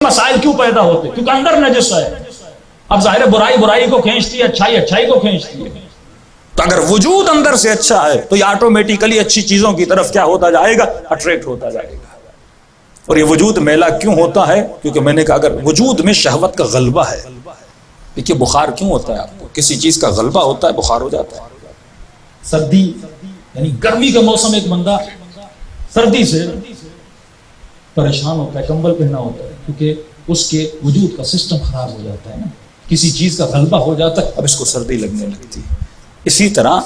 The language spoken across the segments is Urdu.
مسائل کیوں پیدا ہوتے؟ کیونکہ اندر نجس ہے. اب ظاہر برائی برائی کو کھینچتی ہے، اچھائی اچھائی کو کھینچتی ہے. تو اگر وجود اندر سے اچھا ہے تو یہ آٹومیٹیکلی اچھی چیزوں کی طرف کیا ہوتا جائے گا؟ اٹریکٹ ہوتا جائے گا. اور یہ وجود میلا کیوں ہوتا ہے؟ کیونکہ میں نے کہا اگر وجود میں شہوت کا غلبہ ہے. دیکھیے بخار کیوں ہوتا ہے؟ آپ کو کسی چیز کا غلبہ ہوتا ہے بخار ہو جاتا ہے. سردی یعنی گرمی کا موسم، ایک بندہ سردی سے پریشان ہوتا ہے، کمبل پہنا ہوتا ہے، کیونکہ اس کے وجود کا سسٹم خراب ہو جاتا ہے نا، کسی چیز کا غلبہ ہو جاتا ہے، اب اس کو سردی لگنے لگتی ہے. اسی طرح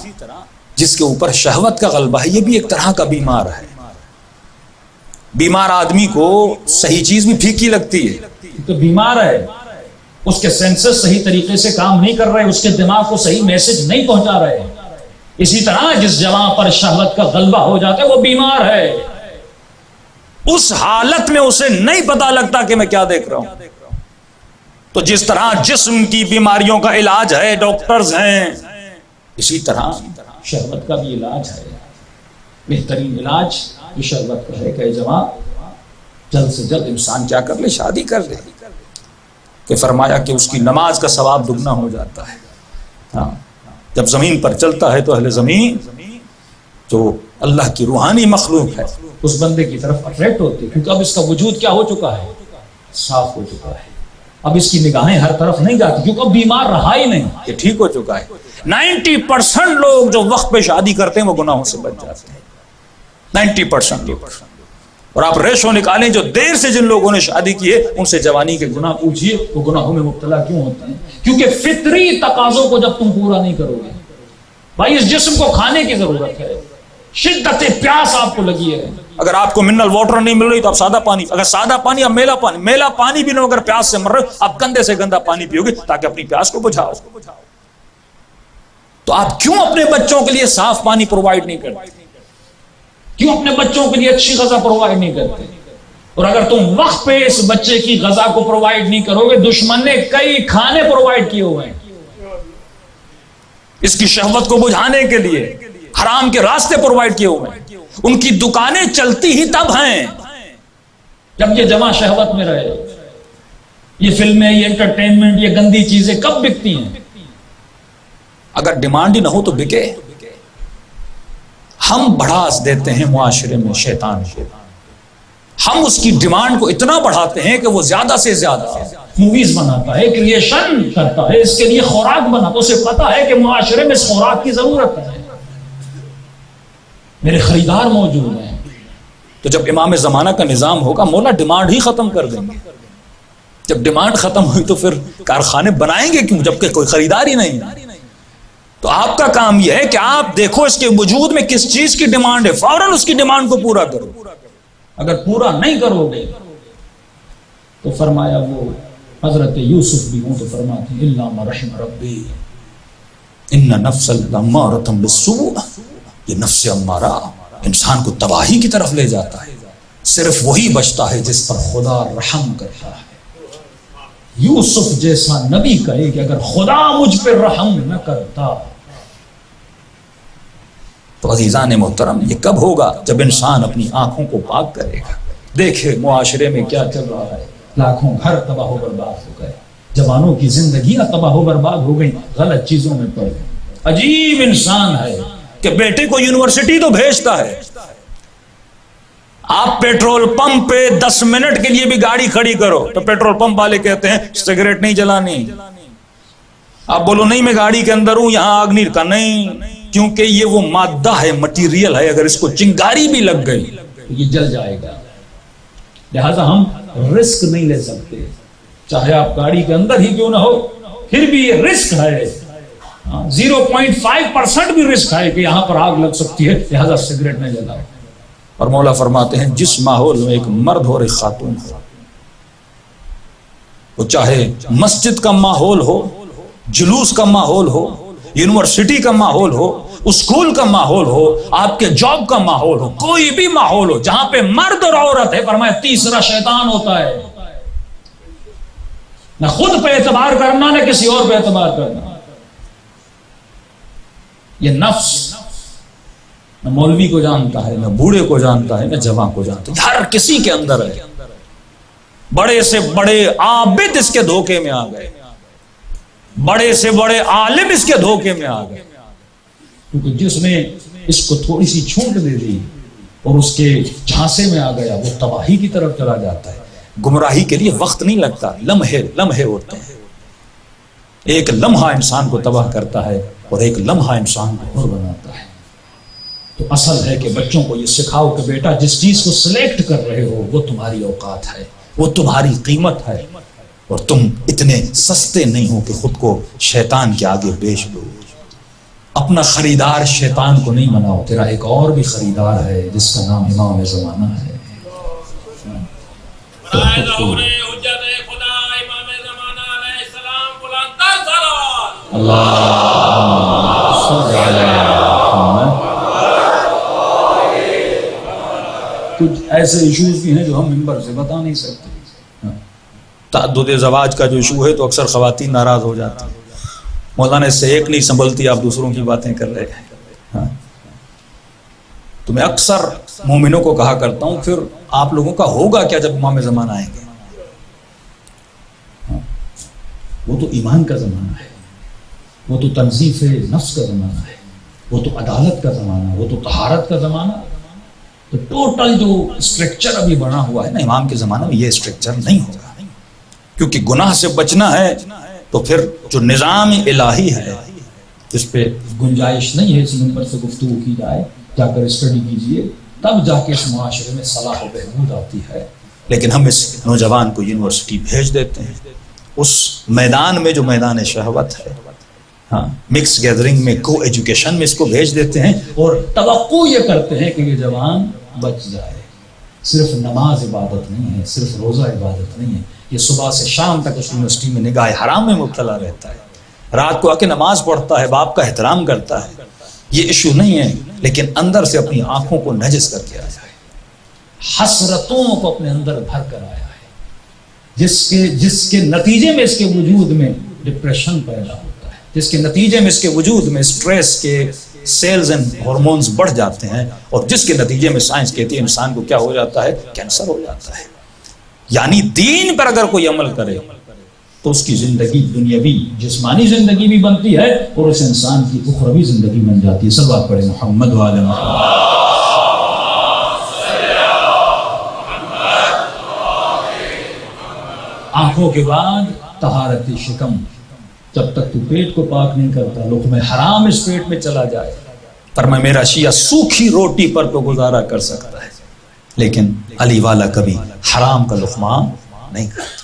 جس کے اوپر شہوت کا غلبہ ہے یہ بھی ایک طرح کا بیمار ہے. بیمار آدمی کو صحیح چیز بھی پھیکی لگتی ہے تو بیمار ہے، اس کے سینسز صحیح طریقے سے کام نہیں کر رہے، اس کے دماغ کو صحیح میسج نہیں پہنچا رہے. اسی طرح جس جوان پر شہوت کا غلبہ ہو جاتا ہے وہ بیمار ہے. اس حالت میں اسے نہیں پتا لگتا کہ میں کیا دیکھ رہا ہوں. تو جس طرح جسم کی بیماریوں کا علاج ہے، ڈاکٹرز ہیں، اسی طرح شہوت کا بھی علاج ہے. بہترین علاج جو شہوت کا ہے کہ جوان جلد سے جلد انسان کیا کر لے؟ شادی کر لے. کہ فرمایا کہ اس کی نماز کا ثواب دگنا ہو جاتا ہے. ہاں جب زمین پر چلتا ہے تو اہل زمین جو اللہ کی روحانی مخلوق ہے اس بندے کی طرف اٹریکٹ ہوتی ہے، کیونکہ اب اس کا وجود کیا ہو چکا ہے؟ صاف ہو چکا ہے. اب اس کی نگاہیں ہر طرف نہیں جاتی کیونکہ اب بیمار رہا ہی نہیں، یہ ٹھیک ہو چکا ہے. 90% لوگ جو وقت پہ شادی کرتے ہیں وہ گناہوں سے بچ جاتے ہیں. 90% لوگ. اور آپ ریشو نکالیں جو دیر سے جن لوگوں نے شادی کی ہے ان سے جوانی کے گناہ پوچھئے وہ گناہوں میں مبتلا کیوں ہوتے ہیں؟ کیونکہ فطری تقاضوں کو جب تم پورا نہیں کرو گے. بھائی اس جسم کو کھانے کی ضرورت ہے، شدت پیاس آپ کو لگی ہے. اگر آپ کو منرل واٹر نہیں مل رہی تو آپ سادہ پانی، اگر سادہ پانی یا میلا پانی بھی نہ اگر پیاس سے مر رہے آپ گندے سے گندا پانی پیو گے تاکہ اپنی پیاس کو بجھاؤ. تو آپ کیوں اپنے بچوں کے لیے صاف پانی پرووائڈ نہیں کرتے؟ کیوں اپنے بچوں کے لیے اچھی غذا پرووائڈ نہیں کرتے؟ اور اگر تم وقت پہ اس بچے کی غذا کو پرووائڈ نہیں کرو گے، دشمن نے کئی کھانے پرووائڈ کیے ہوئے ہیں اس کی شہوت کو بجھانے کے لیے، حرام کے راستے پرووائڈ کیے ہوئے ہیں. ان کی دکانیں چلتی ہی تب ہیں جب یہ جوان شہوت میں رہے. یہ فلمیں، یہ انٹرٹینمنٹ، یہ گندی چیزیں کب بکتی ہیں؟ اگر ڈیمانڈ ہی نہ ہو تو بکے. ہم بڑھاس دیتے ہیں معاشرے میں شیطان کو، ہم اس کی ڈیمانڈ کو اتنا بڑھاتے ہیں کہ وہ زیادہ سے زیادہ موویز بناتا ہے، کریشن کرتا ہے، اس کے لیے خوراک بناتا ہے. اسے پتا ہے کہ معاشرے میں اس خوراک کی ضرورت ہے، میرے خریدار موجود ہیں. تو جب امام زمانہ کا نظام ہوگا مولا ڈیمانڈ ہی ختم کر دیں گے. جب ڈیمانڈ ختم ہوئی تو پھر کارخانے بنائیں گے کیوں جبکہ کوئی خریدار ہی نہیں ہے؟ تو آپ کا کام یہ ہے کہ آپ دیکھو اس کے وجود میں کس چیز کی ڈیمانڈ ہے، فوراً اس کی ڈیمانڈ کو پورا کرو. اگر پورا نہیں کرو گے تو فرمایا وہ حضرت یوسف بھی ہوں تو فرماتے ہیں الا ما رحم ربی ان نفس لامارۃ بالسوء. یہ نفس امارہ انسان کو تباہی کی طرف لے جاتا ہے. صرف وہی بچتا ہے جس پر خدا رحم کرتا ہے. یوسف جیسا نبی کہے کہ اگر خدا مجھ پر رحم نہ کرتا. تو عزیزان محترم یہ کب ہوگا؟ جب انسان اپنی آنکھوں کو پاک کرے گا. دیکھے معاشرے میں کیا چل رہا ہے، لاکھوں گھر تباہ و برباد ہو گئے، جوانوں کی زندگیاں تباہ و برباد ہو گئی، غلط چیزوں میں پڑ گئے. عجیب انسان ہے کہ بیٹے کو یونیورسٹی تو بھیجتا ہے، آپ پیٹرول پمپ پہ 10 منٹ کے لیے بھی گاڑی کھڑی کرو تو پیٹرول پمپ والے کہتے ہیں سگریٹ نہیں جلانی. آپ بولو نہیں میں گاڑی کے اندر ہوں یہاں آگ نہیں رکھا، نہیں، کیونکہ یہ وہ مادہ ہے، مٹیریل ہے، اگر اس کو چنگاری بھی لگ گئی تو یہ جل جائے گا. لہذا ہم رسک نہیں لے سکتے، چاہے آپ گاڑی کے اندر ہی کیوں نہ ہو پھر بھی یہ رسک ہے. 0.5% بھی رسک ہے کہ یہاں پر آگ لگ سکتی ہے، لہذا سگریٹ نہیں جلاؤ. اور مولا فرماتے ہیں جس ماحول میں ایک مرد اور ایک خاتون ہو، وہ چاہے مسجد کا ماحول ہو، جلوس کا ماحول ہو، یونیورسٹی کا ماحول ہو، اسکول کا ماحول ہو، آپ کے جاب کا ماحول ہو، کوئی بھی ماحول ہو جہاں پہ مرد اور عورت ہے، فرمایا تیسرا شیطان ہوتا ہے. نہ خود پہ اعتبار کرنا نہ کسی اور پہ اعتبار کرنا. یہ نفس نہ مولوی کو جانتا ہے، نہ بوڑھے کو جانتا ہے، نہ جوان کو جانتا ہے، ہر کسی کے اندر ہے. بڑے سے بڑے عابد اس کے دھوکے میں آ گئے، بڑے سے بڑے عالم اس کے دھوکے میں آ گئے، کیونکہ جس نے اس کو تھوڑی سی چھوٹ دے دی اور اس کے جھانسے میں آ گیا، وہ تباہی کی طرف چلا جاتا ہے۔ گمراہی کے لیے وقت نہیں لگتا، لمحے ہوتے ہیں۔ ایک لمحہ انسان کو تباہ کرتا ہے اور ایک لمحہ انسان کو اور بناتا ہے۔ تو اصل ہے کہ بچوں کو یہ سکھاؤ کہ بیٹا جس چیز کو سلیکٹ کر رہے ہو وہ تمہاری اوقات ہے، وہ تمہاری قیمت ہے، اور تم اتنے سستے نہیں ہو کہ خود کو شیطان کے آگے بیچ دو۔ اپنا خریدار شیطان کو نہیں بناؤ، تیرا ایک اور بھی خریدار ہے جس کا نام امام زمانہ ہے۔ کچھ ایسے ایشوز بھی ہیں جو ہم ممبر سے بتا نہیں سکتے۔ تعدد زواج کا جو ایشو ہے تو اکثر خواتین ناراض ہو جاتی ہیں، مولانا اس سے ایک نہیں سنبھلتی، آپ دوسروں کی باتیں کر رہے ہیں۔ تو میں اکثر مومنوں کو کہا کرتا ہوں پھر آپ لوگوں کا ہوگا کیا جب امام زمانہ آئیں گے؟ وہ تو ایمان کا زمانہ ہے، وہ تو تنظیف نفس کا زمانہ ہے، وہ تو عدالت کا زمانہ ہے، وہ تو طہارت کا زمانہ۔ تو ٹوٹل جو اسٹرکچر ابھی بنا ہوا ہے نا، امام کے زمانہ میں یہ اسٹرکچر نہیں ہوگا، کیونکہ گناہ سے بچنا ہے تو پھر جو نظام الہی ہے اس پہ گنجائش نہیں ہے اس منبر سے گفتگو کی جائے، جا کر اسٹڈی کیجئے، تب جا کے اس معاشرے میں صلاح و بہبود آتی ہے۔ لیکن ہم اس نوجوان کو یونیورسٹی بھیج دیتے ہیں، اس میدان میں جو میدان شہوت ہے، مکس گیدرنگ میں، کو ایجوکیشن میں اس کو بھیج دیتے ہیں، اور توقع یہ کرتے ہیں کہ یہ جوان بچ جائے۔ صرف نماز عبادت نہیں ہے، صرف روزہ عبادت نہیں ہے، یہ صبح سے شام تک اس یونیورسٹی میں نگاہ حرام میں مبتلا رہتا ہے، رات کو آ کے نماز پڑھتا ہے، باپ کا احترام کرتا ہے، یہ ایشو نہیں ہے، لیکن اندر سے اپنی آنکھوں کو نجس کر کے آیا ہے، حسرتوں کو اپنے اندر بھر کر آیا ہے، جس کے نتیجے میں اس کے وجود میں ڈپریشن پیدا ہوتا ہے، جس کے نتیجے میں اس کے وجود میں سٹریس کے سیلز اینڈ ہارمونز بڑھ جاتے ہیں، اور جس کے نتیجے میں سائنس کہتی ہے انسان کو کیا ہو جاتا ہے؟ کینسر ہو جاتا ہے۔ یعنی دین پر اگر کوئی عمل کرے تو اس کی زندگی دنیاوی جسمانی زندگی بھی بنتی ہے اور اس انسان کی اخروی زندگی بن جاتی ہے۔ صلوات پڑھیں محمد وعلی محمد۔ آنکھوں کے بعد طہارت شکم، جب تک تو پیٹ کو پاک نہیں کرتا، لقمہ حرام اس پیٹ میں چلا جائے۔ فرمایا میرا شیعہ سوکھی روٹی پر تو گزارا کر سکتا ہے، لیکن علی والا کبھی حرام کا لقمہ نہیں کھاتا۔